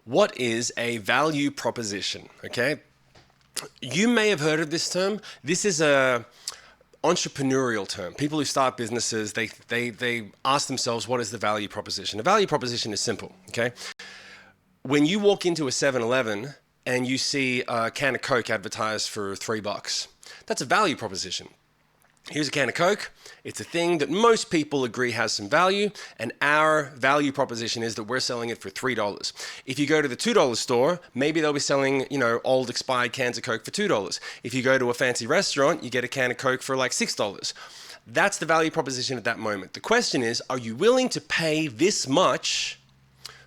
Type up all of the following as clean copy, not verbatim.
What is a value proposition? Okay, you may have heard of this term. This is a entrepreneurial term. People who start businesses, they ask themselves, what is the value proposition? A value proposition is simple, okay? When you walk into a 7-Eleven and you see a can of Coke advertised for $3, that's a value proposition. Here's a can of Coke. It's a thing that most people agree has some value, and our value proposition is that we're selling it for $3. If you go to the $2 store, maybe they'll be selling, old expired cans of Coke for $2. If you go to a fancy restaurant, you get a can of Coke for like $6. That's the value proposition at that moment. The question is, are you willing to pay this much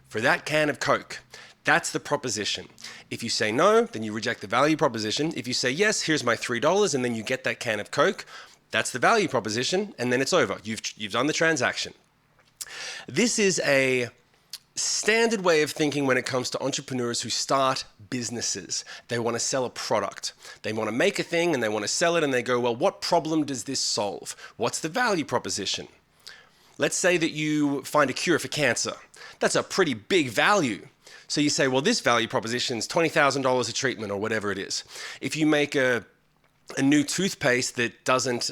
for that can of Coke? That's the proposition. If you say no, then you reject the value proposition. If you say yes, here's my $3, and then you get that can of Coke, that's the value proposition, and then it's over. You've done the transaction. This is a standard way of thinking when it comes to entrepreneurs who start businesses. They want to sell a product. They want to make a thing and they want to sell it, and they go, well, what problem does this solve? What's the value proposition? Let's say that you find a cure for cancer. That's a pretty big value. So you say, well, this value proposition is $20,000 a treatment or whatever it is. If you make a new toothpaste that doesn't,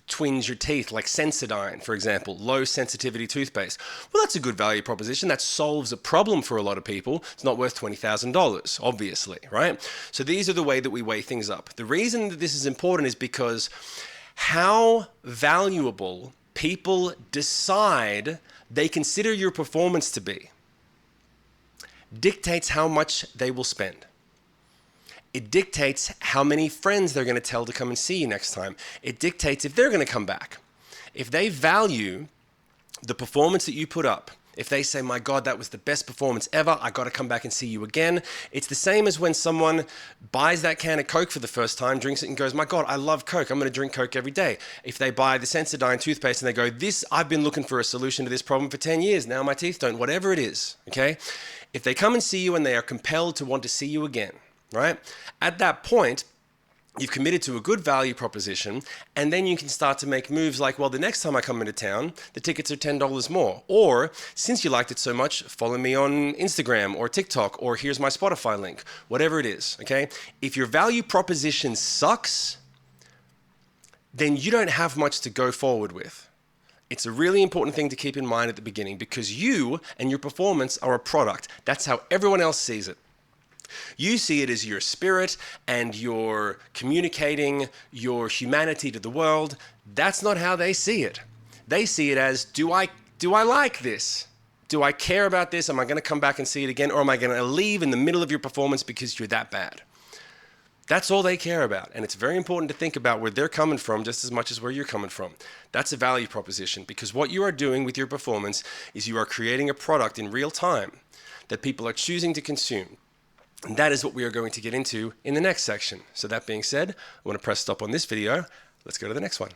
twinge your teeth, like Sensodyne, for example, low sensitivity toothpaste. Well, that's a good value proposition. That solves a problem for a lot of people. It's not worth $20,000, obviously, right? So these are the way that we weigh things up. The reason that this is important is because how valuable people decide they consider your performance to be dictates how much they will spend. It dictates how many friends they're going to tell to come and see you next time. It dictates if they're going to come back. If they value the performance that you put up, if they say, my God, that was the best performance ever, I got to come back and see you again. It's the same as when someone buys that can of Coke for the first time, drinks it and goes, my God, I love Coke. I'm going to drink Coke every day. If they buy the Sensodyne toothpaste and they go, I've been looking for a solution to this problem for 10 years. Now my teeth don't, whatever it is, okay? If they come and see you and they are compelled to want to see you again, right? At that point, you've committed to a good value proposition, and then you can start to make moves like, well, the next time I come into town, the tickets are $10 more. Or, since you liked it so much, follow me on Instagram or TikTok, or here's my Spotify link, whatever it is, okay? If your value proposition sucks, then you don't have much to go forward with. It's a really important thing to keep in mind at the beginning, because you and your performance are a product. That's how everyone else sees it. You see it as your spirit and you're communicating your humanity to the world. That's not how they see it. They see it as, do I like this? Do I care about this? Am I going to come back and see it again? Or am I going to leave in the middle of your performance because you're that bad? That's all they care about. And it's very important to think about where they're coming from just as much as where you're coming from. That's a value proposition, because what you are doing with your performance is you are creating a product in real time that people are choosing to consume. And that is what we are going to get into in the next section. So that being said, I want to press stop on this video. Let's go to the next one.